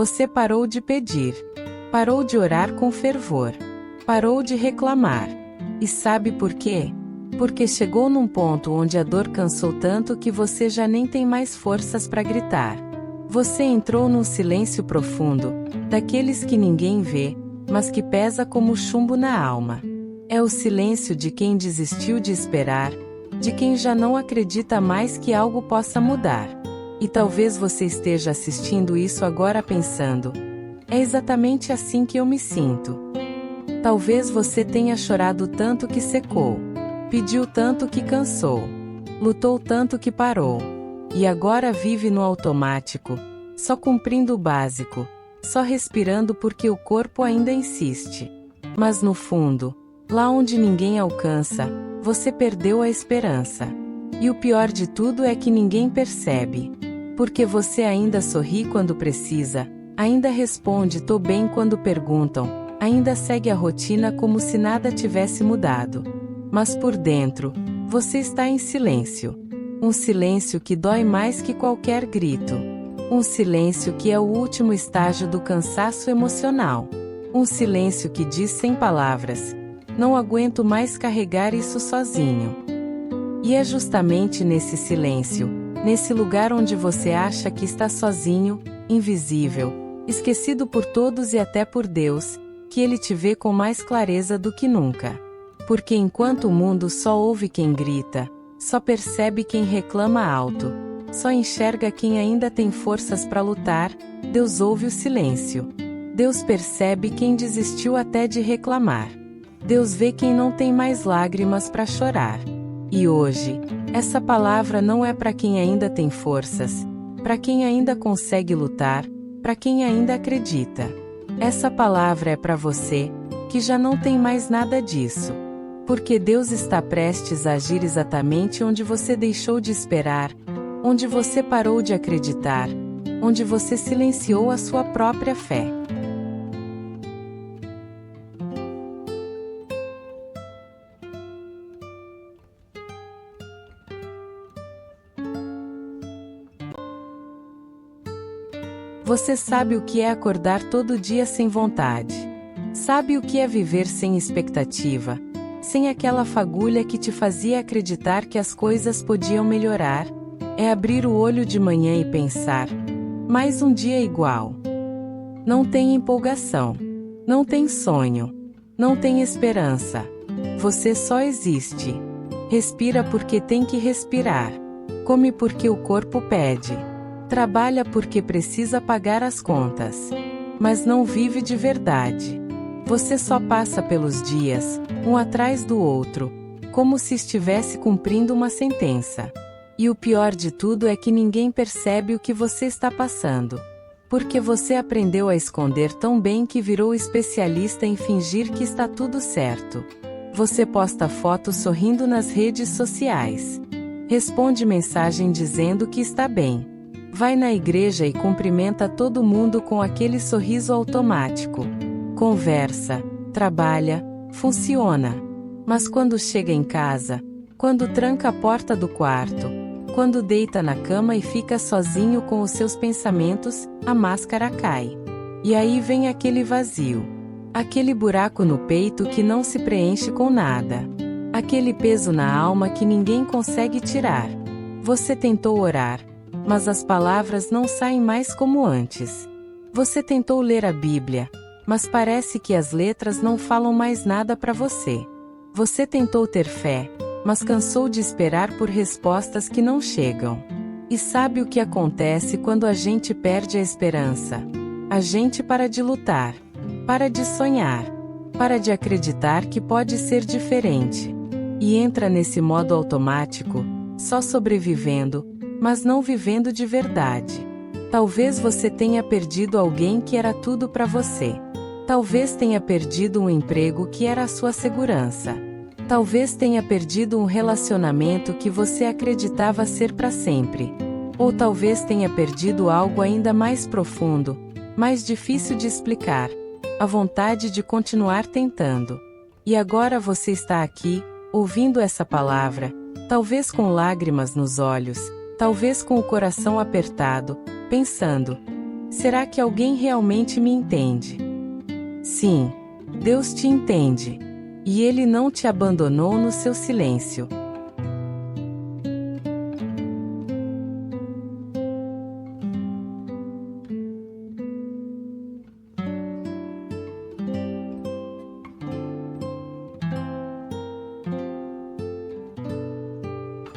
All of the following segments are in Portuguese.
Você parou de pedir. Parou de orar com fervor. Parou de reclamar. E sabe por quê? Porque chegou num ponto onde a dor cansou tanto que você já nem tem mais forças para gritar. Você entrou num silêncio profundo, daqueles que ninguém vê, mas que pesa como chumbo na alma. É o silêncio de quem desistiu de esperar, de quem já não acredita mais que algo possa mudar. E talvez você esteja assistindo isso agora pensando: é exatamente assim que eu me sinto. Talvez você tenha chorado tanto que secou, pediu tanto que cansou, lutou tanto que parou, e agora vive no automático, só cumprindo o básico, só respirando porque o corpo ainda insiste. Mas no fundo, lá onde ninguém alcança, você perdeu a esperança. E o pior de tudo é que ninguém percebe. Porque você ainda sorri quando precisa, ainda responde "tô bem" quando perguntam, ainda segue a rotina como se nada tivesse mudado. Mas por dentro, você está em silêncio. Um silêncio que dói mais que qualquer grito. Um silêncio que é o último estágio do cansaço emocional. Um silêncio que diz sem palavras: não aguento mais carregar isso sozinho. E é justamente nesse silêncio, nesse lugar onde você acha que está sozinho, invisível, esquecido por todos e até por Deus, que Ele te vê com mais clareza do que nunca. Porque enquanto o mundo só ouve quem grita, só percebe quem reclama alto, só enxerga quem ainda tem forças para lutar, Deus ouve o silêncio. Deus percebe quem desistiu até de reclamar. Deus vê quem não tem mais lágrimas para chorar. E hoje, essa palavra não é para quem ainda tem forças, para quem ainda consegue lutar, para quem ainda acredita. Essa palavra é para você, que já não tem mais nada disso. Porque Deus está prestes a agir exatamente onde você deixou de esperar, onde você parou de acreditar, onde você silenciou a sua própria fé. Você sabe o que é acordar todo dia sem vontade. Sabe o que é viver sem expectativa, sem aquela fagulha que te fazia acreditar que as coisas podiam melhorar. É abrir o olho de manhã e pensar: mais um dia igual. Não tem empolgação, não tem sonho, não tem esperança. Você só existe. Respira porque tem que respirar. Come porque o corpo pede. Trabalha porque precisa pagar as contas. Mas não vive de verdade. Você só passa pelos dias, um atrás do outro, como se estivesse cumprindo uma sentença. E o pior de tudo é que ninguém percebe o que você está passando. Porque você aprendeu a esconder tão bem que virou especialista em fingir que está tudo certo. Você posta fotos sorrindo nas redes sociais. Responde mensagem dizendo que está bem. Vai na igreja e cumprimenta todo mundo com aquele sorriso automático. Conversa, trabalha, funciona. Mas quando chega em casa, quando tranca a porta do quarto, quando deita na cama e fica sozinho com os seus pensamentos, a máscara cai. E aí vem aquele vazio. Aquele buraco no peito que não se preenche com nada. Aquele peso na alma que ninguém consegue tirar. Você tentou orar, mas as palavras não saem mais como antes. Você tentou ler a Bíblia, mas parece que as letras não falam mais nada para você. Você tentou ter fé, mas cansou de esperar por respostas que não chegam. E sabe o que acontece quando a gente perde a esperança? A gente para de lutar, para de sonhar, para de acreditar que pode ser diferente. E entra nesse modo automático, só sobrevivendo, mas não vivendo de verdade. Talvez você tenha perdido alguém que era tudo para você. Talvez tenha perdido um emprego que era a sua segurança. Talvez tenha perdido um relacionamento que você acreditava ser para sempre. Ou talvez tenha perdido algo ainda mais profundo, mais difícil de explicar: a vontade de continuar tentando. E agora você está aqui, ouvindo essa palavra, talvez com lágrimas nos olhos, talvez com o coração apertado, pensando: Será que alguém realmente me entende? Sim, Deus te entende. E Ele não te abandonou no seu silêncio.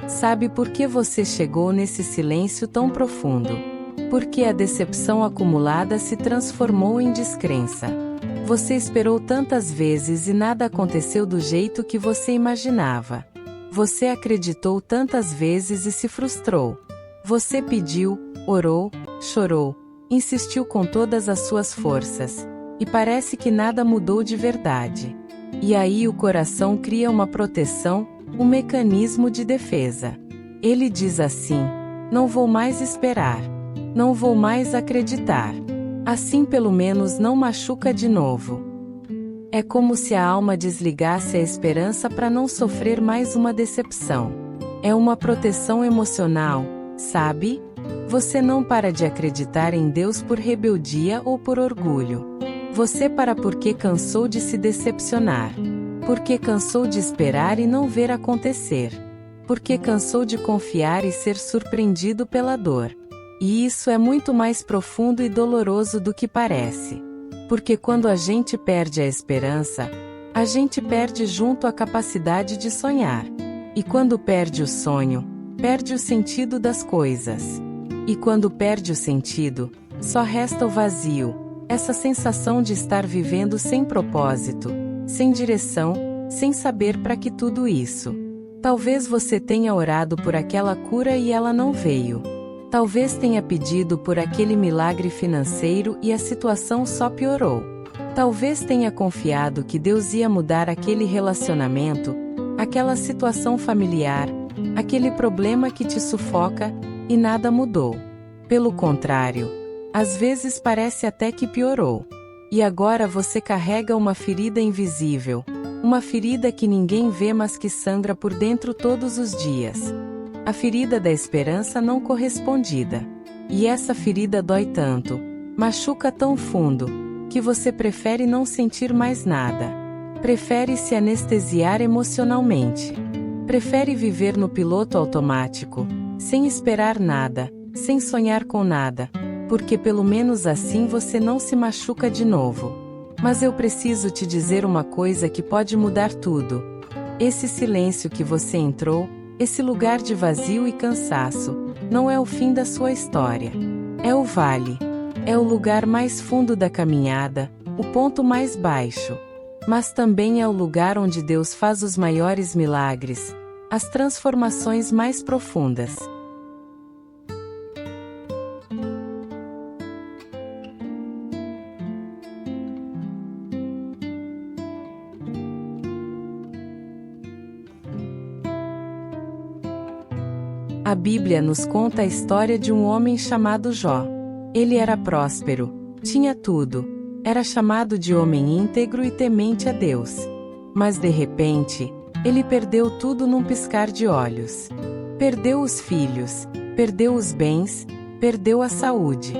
Sabe por que você chegou nesse silêncio tão profundo? Porque a decepção acumulada se transformou em descrença. Você esperou tantas vezes e nada aconteceu do jeito que você imaginava. Você acreditou tantas vezes e se frustrou. Você pediu, orou, chorou, insistiu com todas as suas forças, e parece que nada mudou de verdade. E aí o coração cria uma proteção, um mecanismo de defesa. Ele diz assim: não vou mais esperar. Não vou mais acreditar. Assim pelo menos não machuca de novo. É como se a alma desligasse a esperança para não sofrer mais uma decepção. É uma proteção emocional, sabe? Você não para de acreditar em Deus por rebeldia ou por orgulho. Você para porque cansou de se decepcionar. Porque cansou de esperar e não ver acontecer. Porque cansou de confiar e ser surpreendido pela dor. E isso é muito mais profundo e doloroso do que parece. Porque quando a gente perde a esperança, a gente perde junto a capacidade de sonhar. E quando perde o sonho, perde o sentido das coisas. E quando perde o sentido, só resta o vazio, essa sensação de estar vivendo sem propósito, sem direção, sem saber para que tudo isso. Talvez você tenha orado por aquela cura e ela não veio. Talvez tenha pedido por aquele milagre financeiro e a situação só piorou. Talvez tenha confiado que Deus ia mudar aquele relacionamento, aquela situação familiar, aquele problema que te sufoca, e nada mudou. Pelo contrário, às vezes parece até que piorou. E agora você carrega uma ferida invisível, uma ferida que ninguém vê mas que sangra por dentro todos os dias. A ferida da esperança não correspondida. E essa ferida dói tanto, machuca tão fundo, que você prefere não sentir mais nada. Prefere se anestesiar emocionalmente. Prefere viver no piloto automático, sem esperar nada, sem sonhar com nada, porque pelo menos assim você não se machuca de novo. Mas eu preciso te dizer uma coisa que pode mudar tudo. Esse silêncio que você entrou, esse lugar de vazio e cansaço, não é o fim da sua história. É o vale. É o lugar mais fundo da caminhada, o ponto mais baixo. Mas também é o lugar onde Deus faz os maiores milagres, as transformações mais profundas. A Bíblia nos conta a história de um homem chamado Jó. Ele era próspero, tinha tudo, era chamado de homem íntegro e temente a Deus. Mas de repente, ele perdeu tudo num piscar de olhos. Perdeu os filhos, perdeu os bens, perdeu a saúde.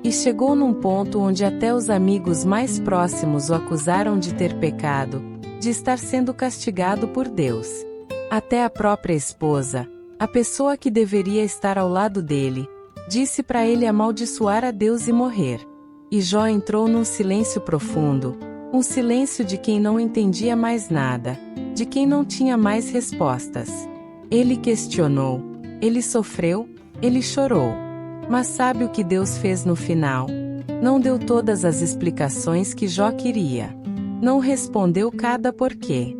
E chegou num ponto onde até os amigos mais próximos o acusaram de ter pecado, de estar sendo castigado por Deus. Até a própria esposa, a pessoa que deveria estar ao lado dele, disse para ele amaldiçoar a Deus e morrer. E Jó entrou num silêncio profundo, um silêncio de quem não entendia mais nada, de quem não tinha mais respostas. Ele questionou, ele sofreu, ele chorou. Mas sabe o que Deus fez no final? Não deu todas as explicações que Jó queria. Não respondeu cada porquê.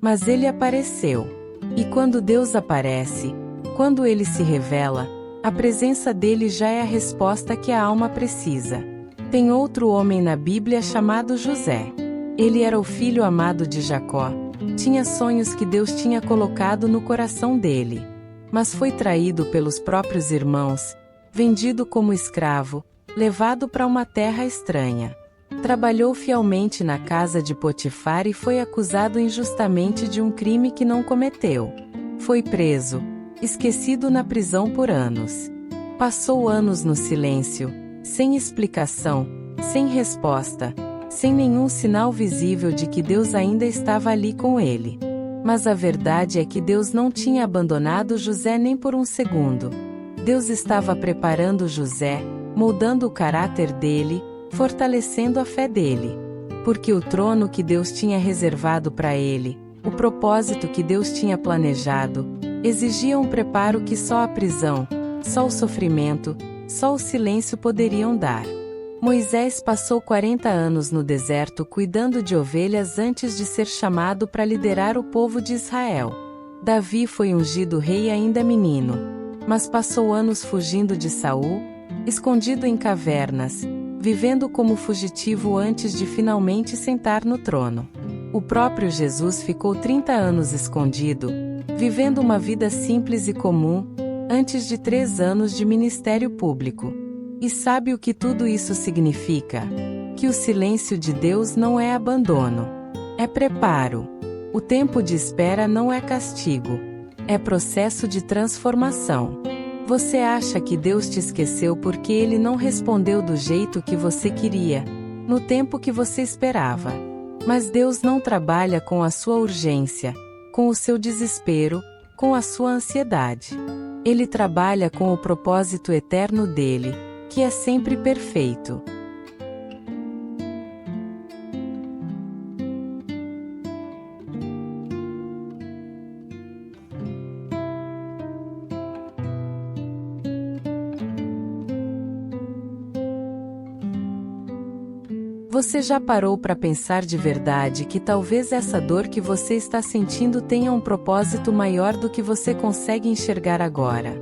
Mas ele apareceu. E quando Deus aparece, quando ele se revela, a presença dele já é a resposta que a alma precisa. Tem outro homem na Bíblia chamado José. Ele era o filho amado de Jacó. Tinha sonhos que Deus tinha colocado no coração dele. Mas foi traído pelos próprios irmãos, vendido como escravo, levado para uma terra estranha. Trabalhou fielmente na casa de Potifar e foi acusado injustamente de um crime que não cometeu. Foi preso, esquecido na prisão por anos. Passou anos no silêncio, sem explicação, sem resposta, sem nenhum sinal visível de que Deus ainda estava ali com ele. Mas a verdade é que Deus não tinha abandonado José nem por um segundo. Deus estava preparando José, moldando o caráter dele, fortalecendo a fé dele. Porque o trono que Deus tinha reservado para ele, o propósito que Deus tinha planejado, exigia um preparo que só a prisão, só o sofrimento, só o silêncio poderiam dar. Moisés passou 40 anos no deserto cuidando de ovelhas antes de ser chamado para liderar o povo de Israel. Davi foi ungido rei ainda menino, mas passou anos fugindo de Saul, escondido em cavernas, vivendo como fugitivo antes de finalmente sentar no trono. O próprio Jesus ficou 30 anos escondido, vivendo uma vida simples e comum, antes de 3 anos de ministério público. E sabe o que tudo isso significa? Que o silêncio de Deus não é abandono. É preparo. O tempo de espera não é castigo. É processo de transformação. Você acha que Deus te esqueceu porque Ele não respondeu do jeito que você queria, no tempo que você esperava. Mas Deus não trabalha com a sua urgência, com o seu desespero, com a sua ansiedade. Ele trabalha com o propósito eterno dele, que é sempre perfeito. Você já parou para pensar de verdade que talvez essa dor que você está sentindo tenha um propósito maior do que você consegue enxergar agora?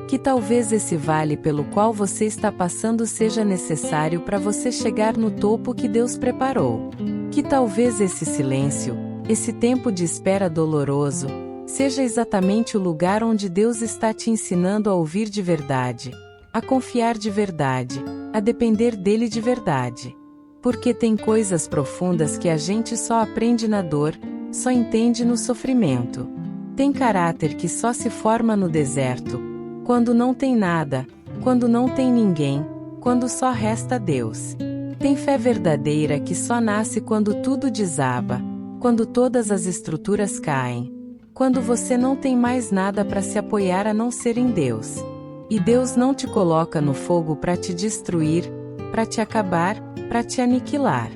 Que talvez esse vale pelo qual você está passando seja necessário para você chegar no topo que Deus preparou? Que talvez esse silêncio, esse tempo de espera doloroso, seja exatamente o lugar onde Deus está te ensinando a ouvir de verdade, a confiar de verdade, a depender dele de verdade? Porque tem coisas profundas que a gente só aprende na dor, só entende no sofrimento. Tem caráter que só se forma no deserto, quando não tem nada, quando não tem ninguém, quando só resta Deus. Tem fé verdadeira que só nasce quando tudo desaba, quando todas as estruturas caem, quando você não tem mais nada para se apoiar a não ser em Deus. E Deus não te coloca no fogo para te destruir, para te acabar, para te aniquilar.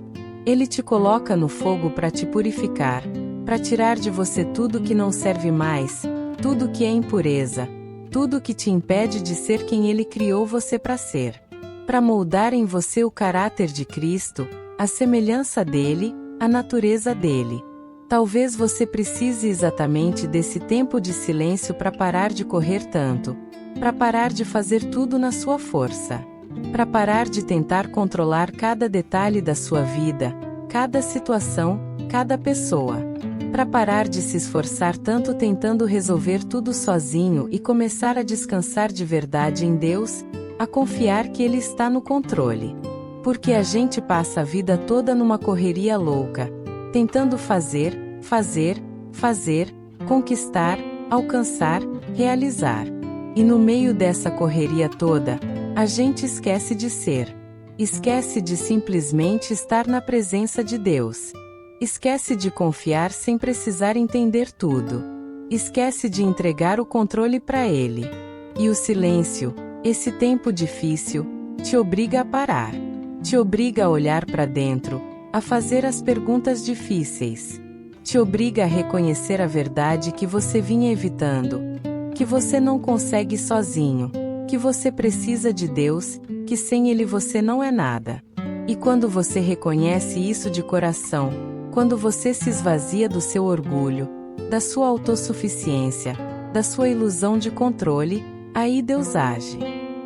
Ele te coloca no fogo para te purificar, para tirar de você tudo que não serve mais, tudo que é impureza, tudo que te impede de ser quem Ele criou você para ser. Para moldar em você o caráter de Cristo, a semelhança dele, a natureza dele. Talvez você precise exatamente desse tempo de silêncio para parar de correr tanto, para parar de fazer tudo na sua força. Para parar de tentar controlar cada detalhe da sua vida, cada situação, cada pessoa. Para parar de se esforçar tanto tentando resolver tudo sozinho e começar a descansar de verdade em Deus, a confiar que Ele está no controle. Porque a gente passa a vida toda numa correria louca, tentando fazer, conquistar, alcançar, realizar. E no meio dessa correria toda, a gente esquece de ser. Esquece de simplesmente estar na presença de Deus. Esquece de confiar sem precisar entender tudo. Esquece de entregar o controle para Ele. E o silêncio, esse tempo difícil, te obriga a parar. Te obriga a olhar para dentro, a fazer as perguntas difíceis. Te obriga a reconhecer a verdade que você vinha evitando. Que você não consegue sozinho. Que você precisa de Deus, que sem Ele você não é nada. E quando você reconhece isso de coração, quando você se esvazia do seu orgulho, da sua autossuficiência, da sua ilusão de controle, aí Deus age.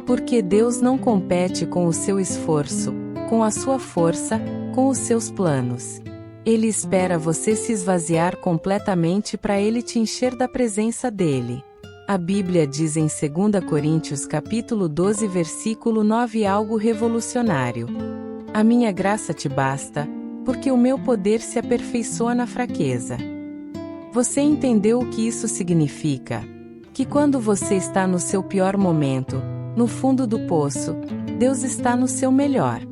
Porque Deus não compete com o seu esforço, com a sua força, com os seus planos. Ele espera você se esvaziar completamente para Ele te encher da presença dEle. A Bíblia diz em 2 Coríntios capítulo 12 versículo 9 algo revolucionário. A minha graça te basta, porque o meu poder se aperfeiçoa na fraqueza. Você entendeu o que isso significa? Que quando você está no seu pior momento, no fundo do poço, Deus está no seu melhor.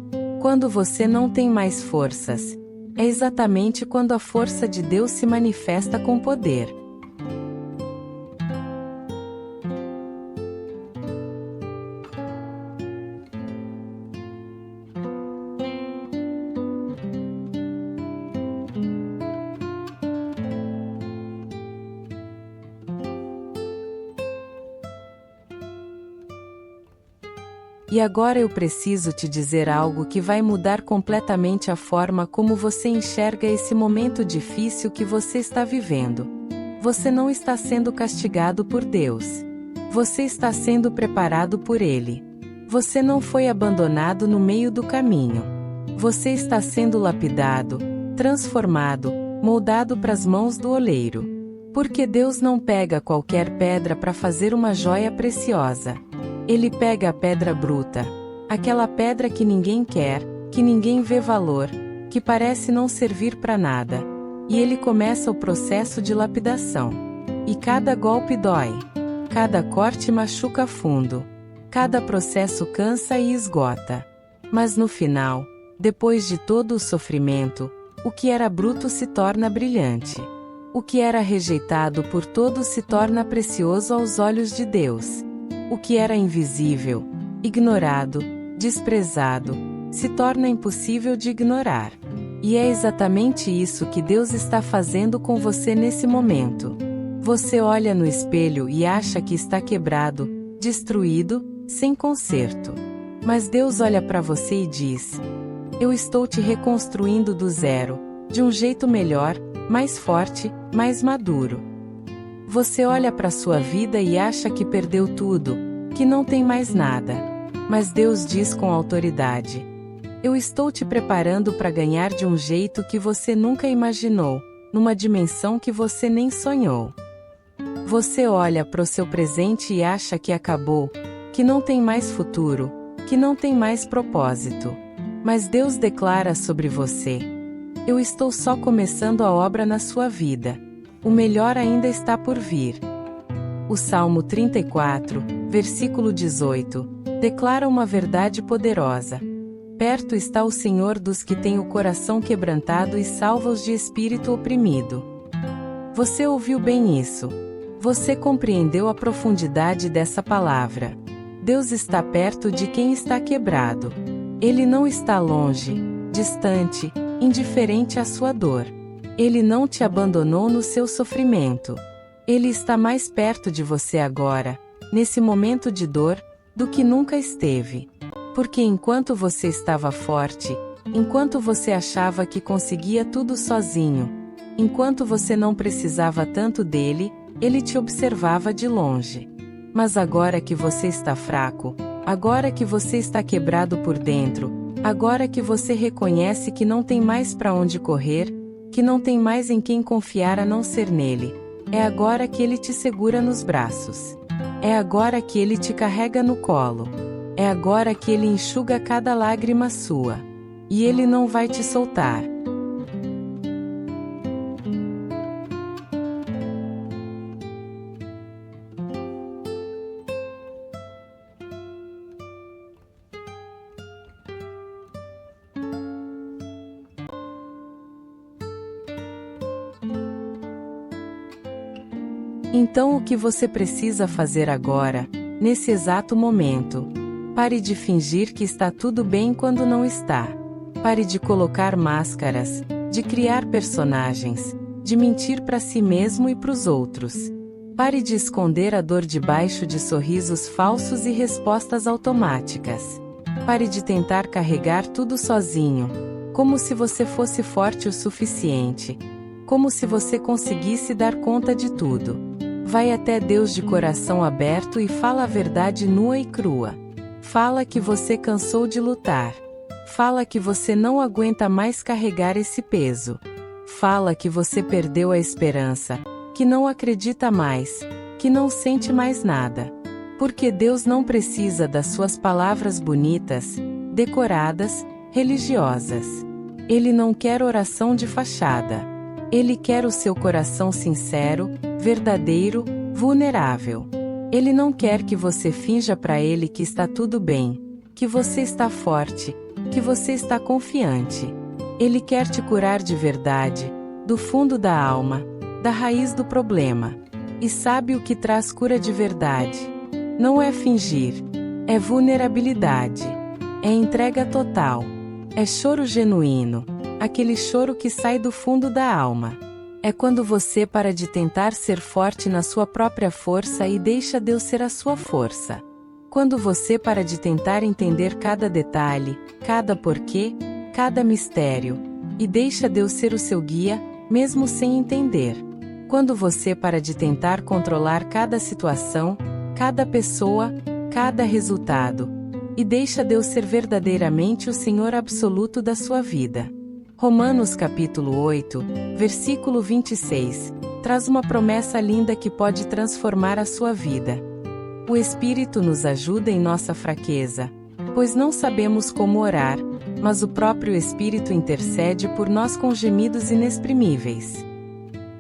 Quando você não tem mais forças, é exatamente quando a força de Deus se manifesta com poder. E agora eu preciso te dizer algo que vai mudar completamente a forma como você enxerga esse momento difícil que você está vivendo. Você não está sendo castigado por Deus. Você está sendo preparado por Ele. Você não foi abandonado no meio do caminho. Você está sendo lapidado, transformado, moldado para as mãos do oleiro. Porque Deus não pega qualquer pedra para fazer uma joia preciosa. Ele pega a pedra bruta, aquela pedra que ninguém quer, que ninguém vê valor, que parece não servir para nada, e ele começa o processo de lapidação. E cada golpe dói, cada corte machuca fundo, cada processo cansa e esgota. Mas no final, depois de todo o sofrimento, o que era bruto se torna brilhante. O que era rejeitado por todos se torna precioso aos olhos de Deus. O que era invisível, ignorado, desprezado, se torna impossível de ignorar. E é exatamente isso que Deus está fazendo com você nesse momento. Você olha no espelho e acha que está quebrado, destruído, sem conserto. Mas Deus olha para você e diz: eu estou te reconstruindo do zero, de um jeito melhor, mais forte, mais maduro. Você olha para sua vida e acha que perdeu tudo, que não tem mais nada. Mas Deus diz com autoridade: eu estou te preparando para ganhar de um jeito que você nunca imaginou, numa dimensão que você nem sonhou. Você olha para o seu presente e acha que acabou, que não tem mais futuro, que não tem mais propósito. Mas Deus declara sobre você: eu estou só começando a obra na sua vida. O melhor ainda está por vir. O Salmo 34, versículo 18, declara uma verdade poderosa. Perto está o Senhor dos que têm o coração quebrantado e salva-os de espírito oprimido. Você ouviu bem isso? Você compreendeu a profundidade dessa palavra. Deus está perto de quem está quebrado. Ele não está longe, distante, indiferente à sua dor. Ele não te abandonou no seu sofrimento. Ele está mais perto de você agora, nesse momento de dor, do que nunca esteve. Porque enquanto você estava forte, enquanto você achava que conseguia tudo sozinho, enquanto você não precisava tanto dele, ele te observava de longe. Mas agora que você está fraco, agora que você está quebrado por dentro, agora que você reconhece que não tem mais para onde correr, que não tem mais em quem confiar a não ser nele, é agora que ele te segura nos braços. É agora que ele te carrega no colo. É agora que ele enxuga cada lágrima sua. E ele não vai te soltar. Então o que você precisa fazer agora, nesse exato momento? Pare de fingir que está tudo bem quando não está. Pare de colocar máscaras, de criar personagens, de mentir para si mesmo e para os outros. Pare de esconder a dor debaixo de sorrisos falsos e respostas automáticas. Pare de tentar carregar tudo sozinho, como se você fosse forte o suficiente, como se você conseguisse dar conta de tudo. Vai até Deus de coração aberto e fala a verdade nua e crua. Fala que você cansou de lutar. Fala que você não aguenta mais carregar esse peso. Fala que você perdeu a esperança, que não acredita mais, que não sente mais nada. Porque Deus não precisa das suas palavras bonitas, decoradas, religiosas. Ele não quer oração de fachada. Ele quer o seu coração sincero, verdadeiro, vulnerável. Ele não quer que você finja para ele que está tudo bem, que você está forte, que você está confiante. Ele quer te curar de verdade, do fundo da alma, da raiz do problema. E sabe o que traz cura de verdade? Não é fingir, é vulnerabilidade, é entrega total, é choro genuíno, aquele choro que sai do fundo da alma. É quando você para de tentar ser forte na sua própria força e deixa Deus ser a sua força. Quando você para de tentar entender cada detalhe, cada porquê, cada mistério, e deixa Deus ser o seu guia, mesmo sem entender. Quando você para de tentar controlar cada situação, cada pessoa, cada resultado, e deixa Deus ser verdadeiramente o Senhor absoluto da sua vida. Romanos capítulo 8, versículo 26, traz uma promessa linda que pode transformar a sua vida. O Espírito nos ajuda em nossa fraqueza, pois não sabemos como orar, mas o próprio Espírito intercede por nós com gemidos inexprimíveis.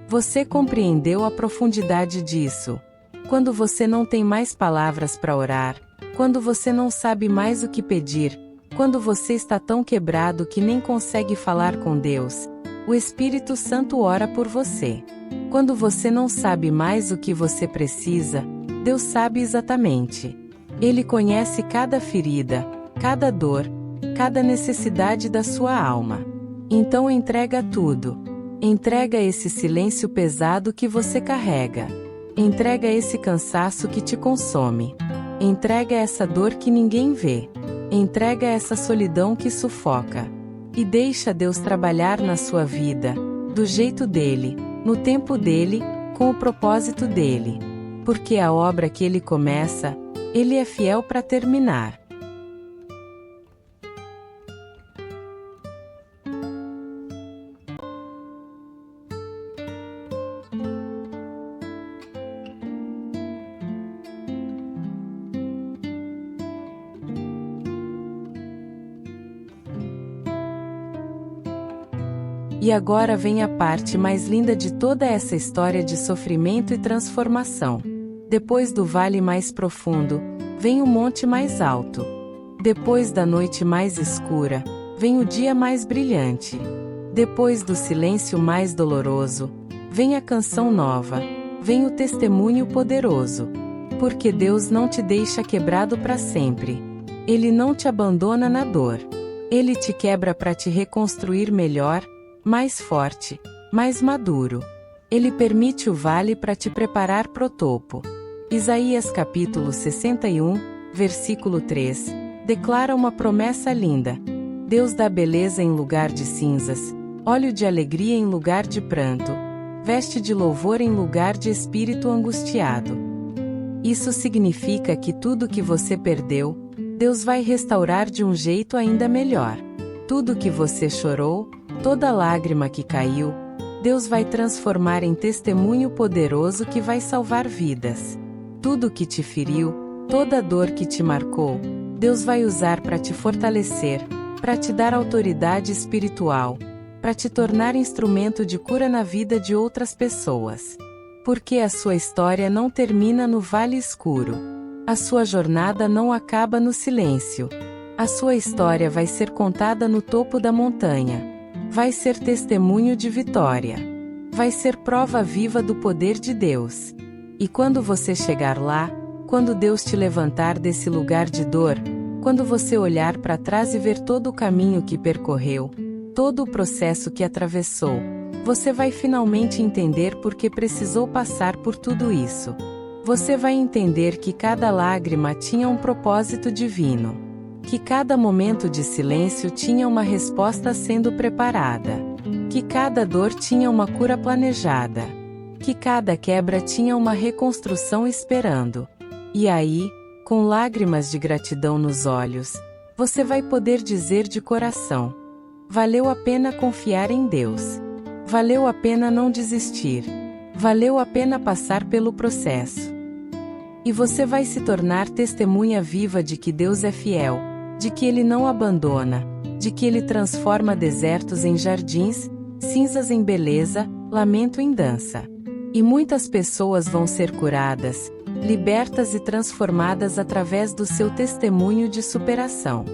Você compreendeu a profundidade disso? Quando você não tem mais palavras para orar, quando você não sabe mais o que pedir, quando você está tão quebrado que nem consegue falar com Deus, o Espírito Santo ora por você. Quando você não sabe mais o que você precisa, Deus sabe exatamente. Ele conhece cada ferida, cada dor, cada necessidade da sua alma. Então entrega tudo. Entrega esse silêncio pesado que você carrega. Entrega esse cansaço que te consome. Entrega essa dor que ninguém vê. Entrega essa solidão que sufoca. E deixa Deus trabalhar na sua vida, do jeito dele, no tempo dele, com o propósito dele. Porque a obra que ele começa, ele é fiel para terminar. E agora vem a parte mais linda de toda essa história de sofrimento e transformação. Depois do vale mais profundo, vem o monte mais alto. Depois da noite mais escura, vem o dia mais brilhante. Depois do silêncio mais doloroso, vem a canção nova, vem o testemunho poderoso. Porque Deus não te deixa quebrado para sempre. Ele não te abandona na dor. Ele te quebra para te reconstruir melhor, mais forte, mais maduro. Ele permite o vale para te preparar pro topo. Isaías capítulo 61, versículo 3, declara uma promessa linda. Deus dá beleza em lugar de cinzas, óleo de alegria em lugar de pranto, veste de louvor em lugar de espírito angustiado. Isso significa que tudo que você perdeu, Deus vai restaurar de um jeito ainda melhor. Tudo que você chorou, toda lágrima que caiu, Deus vai transformar em testemunho poderoso que vai salvar vidas. Tudo que te feriu, toda dor que te marcou, Deus vai usar para te fortalecer, para te dar autoridade espiritual, para te tornar instrumento de cura na vida de outras pessoas. Porque a sua história não termina no vale escuro. A sua jornada não acaba no silêncio. A sua história vai ser contada no topo da montanha. Vai ser testemunho de vitória. Vai ser prova viva do poder de Deus. E quando você chegar lá, quando Deus te levantar desse lugar de dor, quando você olhar para trás e ver todo o caminho que percorreu, todo o processo que atravessou, você vai finalmente entender por que precisou passar por tudo isso. Você vai entender que cada lágrima tinha um propósito divino. Que cada momento de silêncio tinha uma resposta sendo preparada. Que cada dor tinha uma cura planejada. Que cada quebra tinha uma reconstrução esperando. E aí, com lágrimas de gratidão nos olhos, você vai poder dizer de coração: valeu a pena confiar em Deus. Valeu a pena não desistir. Valeu a pena passar pelo processo. E você vai se tornar testemunha viva de que Deus é fiel, de que Ele não abandona, de que Ele transforma desertos em jardins, cinzas em beleza, lamento em dança. E muitas pessoas vão ser curadas, libertas e transformadas através do seu testemunho de superação.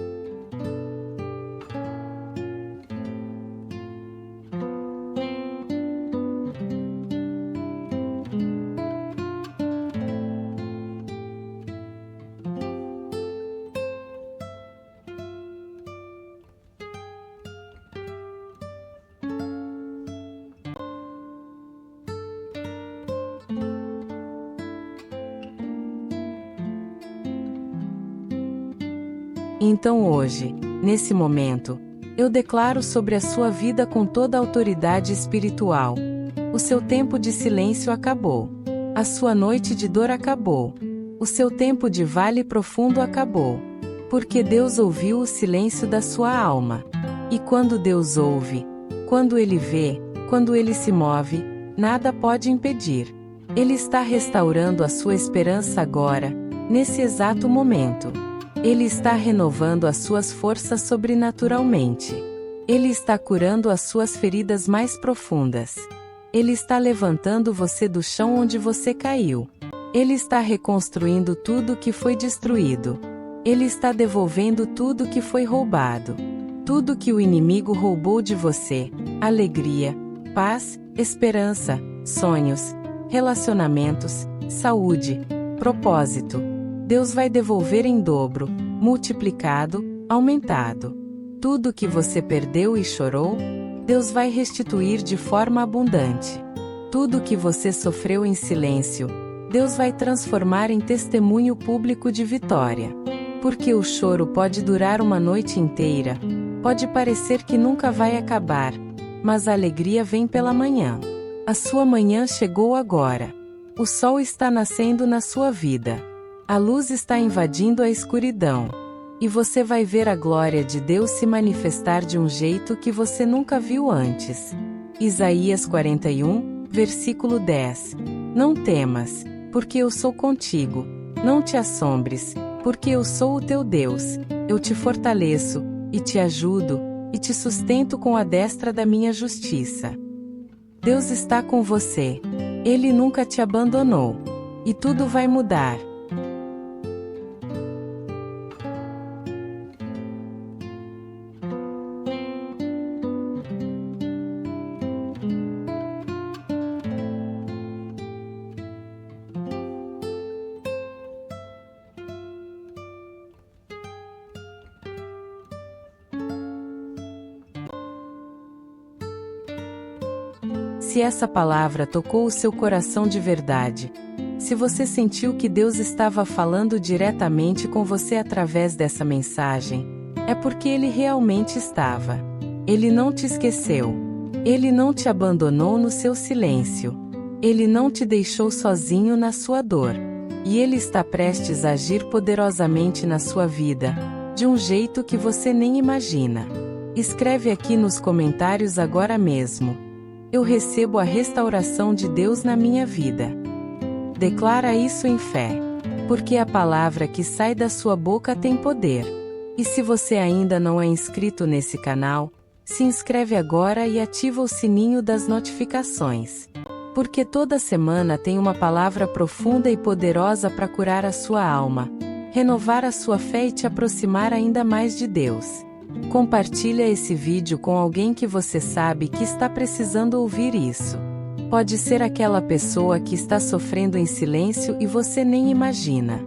Então hoje, nesse momento, eu declaro sobre a sua vida com toda a autoridade espiritual: o seu tempo de silêncio acabou. A sua noite de dor acabou. O seu tempo de vale profundo acabou. Porque Deus ouviu o silêncio da sua alma. E quando Deus ouve, quando Ele vê, quando Ele se move, nada pode impedir. Ele está restaurando a sua esperança agora, nesse exato momento. Ele está renovando as suas forças sobrenaturalmente. Ele está curando as suas feridas mais profundas. Ele está levantando você do chão onde você caiu. Ele está reconstruindo tudo que foi destruído. Ele está devolvendo tudo que foi roubado. Tudo que o inimigo roubou de você: alegria, paz, esperança, sonhos, relacionamentos, saúde, propósito. Deus vai devolver em dobro, multiplicado, aumentado. Tudo que você perdeu e chorou, Deus vai restituir de forma abundante. Tudo que você sofreu em silêncio, Deus vai transformar em testemunho público de vitória. Porque o choro pode durar uma noite inteira, pode parecer que nunca vai acabar, mas a alegria vem pela manhã. A sua manhã chegou agora. O sol está nascendo na sua vida. A luz está invadindo a escuridão. E você vai ver a glória de Deus se manifestar de um jeito que você nunca viu antes. Isaías 41, versículo 10. Não temas, porque eu sou contigo. Não te assombres, porque eu sou o teu Deus. Eu te fortaleço, e te ajudo, e te sustento com a destra da minha justiça. Deus está com você. Ele nunca te abandonou. E tudo vai mudar. Se essa palavra tocou o seu coração de verdade, se você sentiu que Deus estava falando diretamente com você através dessa mensagem, é porque Ele realmente estava. Ele não te esqueceu. Ele não te abandonou no seu silêncio. Ele não te deixou sozinho na sua dor. E Ele está prestes a agir poderosamente na sua vida, de um jeito que você nem imagina. Escreve aqui nos comentários agora mesmo: eu recebo a restauração de Deus na minha vida. Declara isso em fé. Porque a palavra que sai da sua boca tem poder. E se você ainda não é inscrito nesse canal, se inscreve agora e ativa o sininho das notificações. Porque toda semana tem uma palavra profunda e poderosa para curar a sua alma, renovar a sua fé e te aproximar ainda mais de Deus. Compartilha esse vídeo com alguém que você sabe que está precisando ouvir isso. Pode ser aquela pessoa que está sofrendo em silêncio e você nem imagina.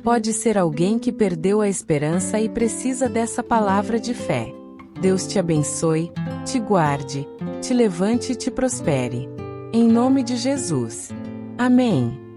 Pode ser alguém que perdeu a esperança e precisa dessa palavra de fé. Deus te abençoe, te guarde, te levante e te prospere. Em nome de Jesus. Amém.